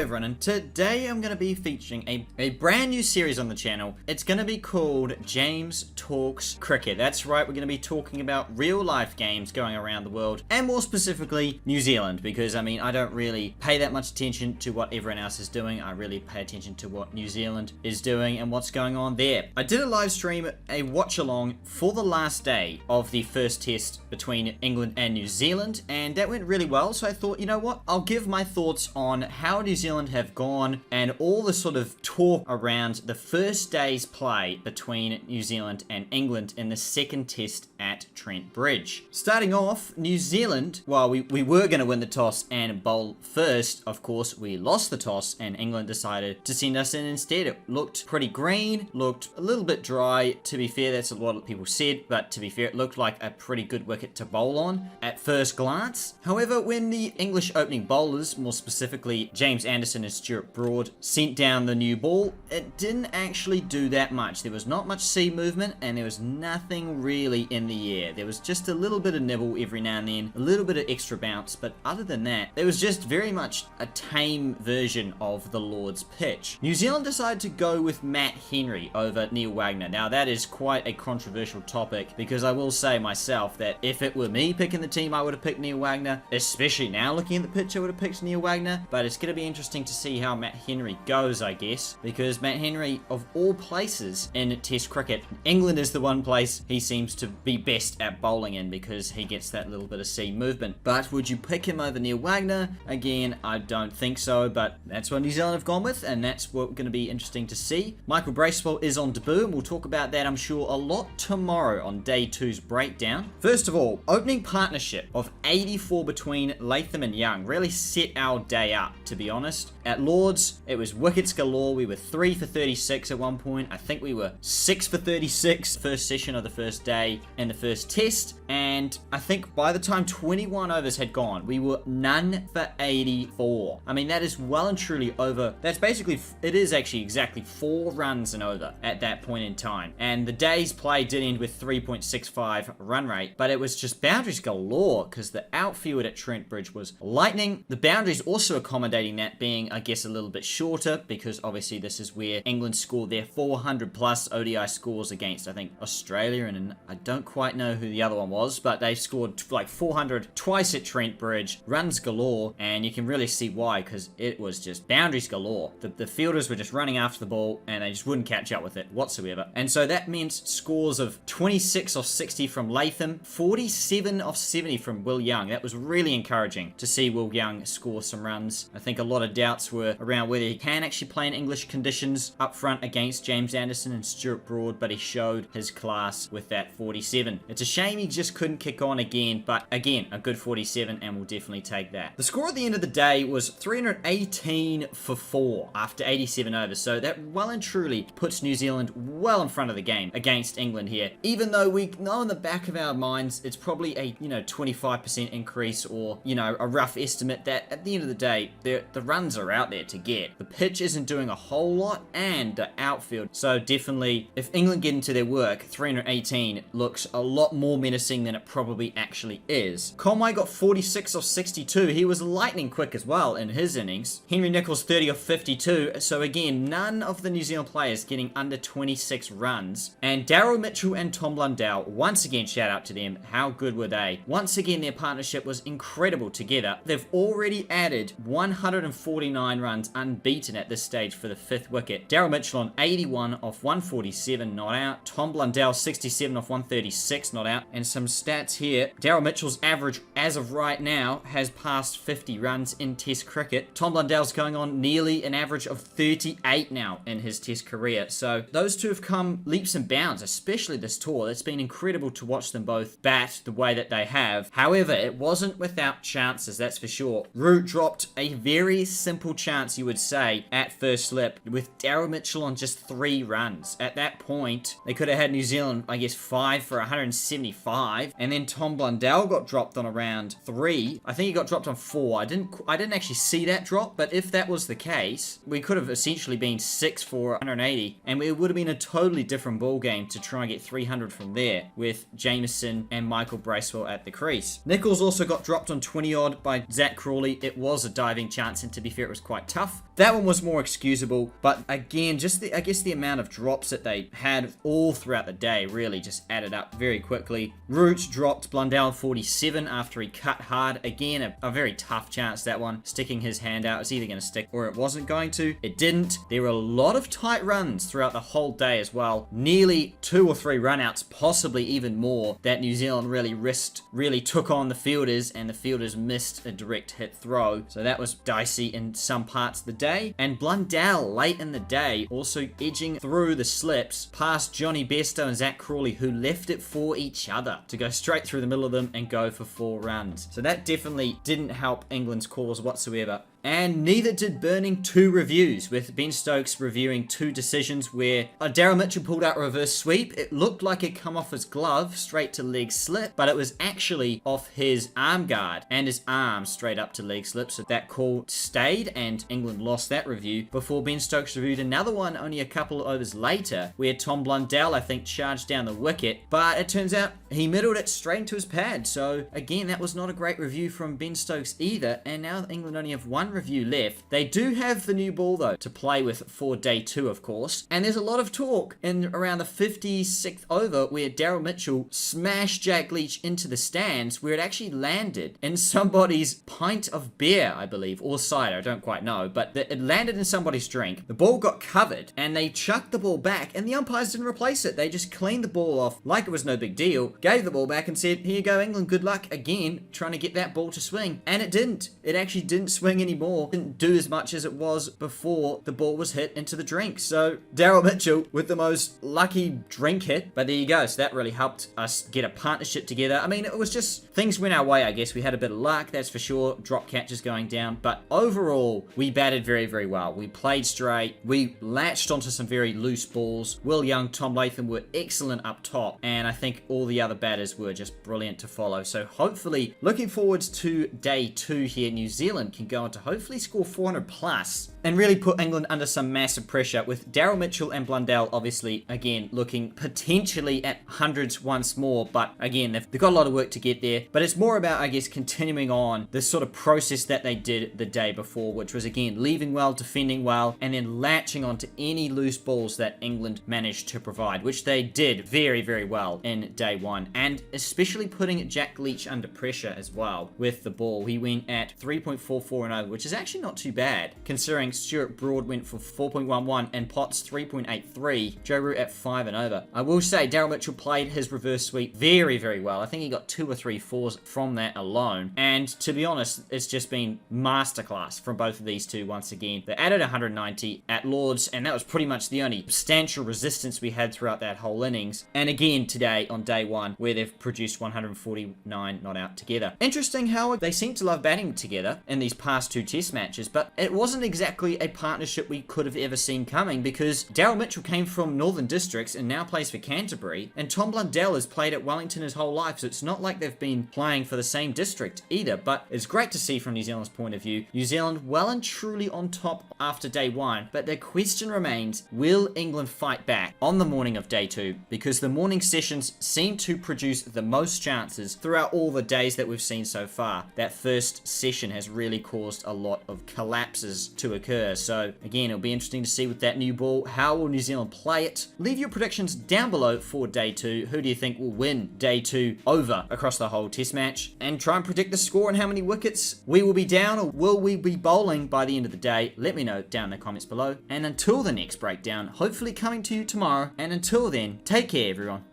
everyone, and today I'm going to be featuring a brand new series on the channel. It's going to be called James Talks Cricket. That's right, we're going to be talking about real life games going around the world, and more specifically New Zealand, because I mean I don't really pay that much attention to what everyone else is doing. I really pay attention to what New Zealand is doing and what's going on there. I did a live stream, a watch along for the last day of the first test between England and New Zealand, and that went really well. So I thought, you know what, I'll give my thoughts on how New Zealand have gone and all the sort of talk around the first day's play between New Zealand and England in the second test at Trent Bridge. Starting off, New Zealand, well, we were going to win the toss and bowl first. Of course, we lost the toss and England decided to send us in instead. It looked pretty green, looked a little bit dry. To be fair, that's what people said, but to be fair, it looked like a pretty good wicket to bowl on at first glance. However, when the English opening bowlers, more specifically James Anderson and Stuart Broad, sent down the new ball, it didn't actually do that much. There was not much sea movement and there was nothing really in the air. There was just a little bit of nibble every now and then, a little bit of extra bounce, but other than that, it was just very much a tame version of the Lord's pitch. New Zealand decided to go with Matt Henry over Neil Wagner. Now that is quite a controversial topic, because I will say myself that if it were me picking the team, I would have picked Neil Wagner. Especially now looking at the pitch, I would have picked Neil Wagner, but it's going to be interesting to see how Matt Henry goes, I guess, because Matt Henry, of all places in Test cricket, England is the one place he seems to be best at bowling in, because he gets that little bit of sea movement. But would you pick him over Neil Wagner? Again, I don't think so, but that's what New Zealand have gone with, and that's what going to be interesting to see. Michael Bracewell is on debut, and we'll talk about that, I'm sure, a lot tomorrow on day 2's breakdown. First of all, opening partnership of 84 between Latham and Young really set our day up, to be honest. At Lords, it was wickets galore. We were 3 for 36 at one point. I think we were 6 for 36 first session of the first day in the first test, and I think by the time 21 overs had gone, we were none for 84. I mean, that is well and truly over. That's basically, it is actually exactly 4 runs and over at that point in time. And the day's play did end with 3.65 run rate, but it was just boundaries galore, because the outfield at Trent Bridge was lightning. The boundaries also accommodating that being, I guess, a little bit shorter, because obviously this is where England scored their 400 plus ODI scores against, I think, Australia, and I don't quite know who the other one was, but they scored like 400 twice at Trent Bridge, runs galore, and you can really see why, because it was just boundaries galore. The fielders were just running after the ball and they just wouldn't catch up with it whatsoever. And so that meant scores of 26 off 60 from Latham, 47 off 70 from Will Young. That was really encouraging to see Will Young score some runs. I think a lot of doubts were around whether he can actually play in English conditions up front against James Anderson and Stuart Broad, but he showed his class with that 47. It's a shame he just couldn't kick on again, but again, a good 47, and we'll definitely take that. The score at the end of the day was 318 for 4 after 87 overs, so that well and truly puts New Zealand well in front of the game against England here, even though we know in the back of our minds it's probably a 25% increase, or a rough estimate that at the end of the day the runs are out there to get. The pitch isn't doing a whole lot, and the outfield, so definitely if England get into their work, 318 looks a lot more menacing than it probably actually is. Conway got 46 off 62. He was lightning quick as well in his innings. Henry Nicholls 30 off 52. So again, none of the New Zealand players getting under 26 runs. And Daryl Mitchell and Tom Blundell, once again, shout out to them. How good were they? Once again, their partnership was incredible together. They've already added 149 runs unbeaten at this stage for the 5th wicket. Daryl Mitchell on 81 off 147, not out. Tom Blundell 67 off 136, not out. And some stats here. Daryl Mitchell's average as of right now has passed 50 runs in Test cricket. Tom Blundell's going on nearly an average of 38 now in his Test career. So those two have come leaps and bounds, especially this tour. It's been incredible to watch them both bat the way that they have. However, it wasn't without chances, that's for sure. Root dropped a very simple chance, you would say, at first slip, with Daryl Mitchell on just 3 runs. At that point, they could have had New Zealand, I guess, 5 for 175, and then Tom Blundell got dropped on around 3. I think he got dropped on 4. I didn't actually see that drop, but if that was the case, we could have essentially been 6 for 180, and it would have been a totally different ball game to try and get 300 from there, with Jameson and Michael Bracewell at the crease. Nicholls also got dropped on 20 odd by Zach Crawley. It was a diving chance, and to be fair, it was quite tough. That one was more excusable, but again, just I guess the amount of drops that they had all throughout the day really just added up very quickly. Root dropped Blundell 47 after he cut hard. Again, a very tough chance, that one. Sticking his hand out. It's either going to stick or it wasn't going to. It didn't. There were a lot of tight runs throughout the whole day as well. Nearly 2 or 3 runouts, possibly even more, that New Zealand really took on the fielders, and the fielders missed a direct hit throw. So that was dicey in some parts of the day. And Blundell, late in the day, also edging through the slips past Johnny Besto and Zach Crawley, who left it for each other to go straight through the middle of them and go for 4 runs. So that definitely didn't help England's cause whatsoever. And neither did burning 2 reviews, with Ben Stokes reviewing 2 decisions where Daryl Mitchell pulled out a reverse sweep. It looked like it come off his glove straight to leg slip, but it was actually off his arm guard and his arm straight up to leg slip. So that call stayed, and England lost that review before Ben Stokes reviewed another one only a couple of overs later, where Tom Blundell, I think, charged down the wicket, but it turns out he middled it straight into his pad. So again, that was not a great review from Ben Stokes either, and now England only have 1 review left. They do have the new ball though to play with for day 2, of course, and there's a lot of talk in around the 56th over where Daryl Mitchell smashed Jack Leach into the stands, where it actually landed in somebody's pint of beer, I believe, or cider, I don't quite know, but it landed in somebody's drink. The ball got covered and they chucked the ball back, and the umpires didn't replace it. They just cleaned the ball off like it was no big deal, gave the ball back and said, here you go England, good luck again trying to get that ball to swing. And it didn't. It actually didn't swing anymore. Didn't do as much as it was before the ball was hit into the drink. So Daryl Mitchell with the most lucky drink hit, but there you go. So that really helped us get a partnership together. I mean, it was just, things went our way, I guess. We had a bit of luck, that's for sure. Drop catches going down, but overall we batted very, very well. We played straight. We latched onto some very loose balls. Will Young, Tom Latham were excellent up top, and I think all the other batters were just brilliant to follow. So hopefully, looking forwards to day 2 here, New Zealand can go on to hopefully score 400 plus and really put England under some massive pressure, with Daryl Mitchell and Blundell obviously again looking potentially at hundreds once more. But again, they've got a lot of work to get there, but it's more about, I guess, continuing on this sort of process that they did the day before, which was again leaving well, defending well, and then latching onto any loose balls that England managed to provide, which they did very, very well in day 1, and especially putting Jack Leach under pressure as well with the ball. He went at 3.44 and over, which is actually not too bad considering Stuart Broad went for 4.11 and Potts 3.83, Joe Root at 5 and over. I will say Daryl Mitchell played his reverse sweep very, very well. I think he got 2 or 3 fours from that alone, and to be honest, it's just been masterclass from both of these two once again. They added 190 at Lords, and that was pretty much the only substantial resistance we had throughout that whole innings. And again today on day 1, where they've produced 149 not out together. Interesting how they seem to love batting together in these past 2 test matches, but it wasn't exactly a partnership we could have ever seen coming, because Daryl Mitchell came from Northern Districts and now plays for Canterbury, and Tom Blundell has played at Wellington his whole life, so it's not like they've been playing for the same district either. But it's great to see from New Zealand's point of view, New Zealand well and truly on top after day 1, but the question remains, will England fight back on the morning of day 2? Because the morning sessions seem to produce the most chances throughout all the days that we've seen so far. That first session has really caused a lot of collapses to occur. So again, it'll be interesting to see with that new ball, how will New Zealand play it? Leave your predictions down below for day 2. Who do you think will win day 2 over across the whole test match? And try and predict the score and how many wickets we will be down, or will we be bowling by the end of the day? Let me know down in the comments below. And until the next breakdown, hopefully coming to you tomorrow, and until then, take care everyone.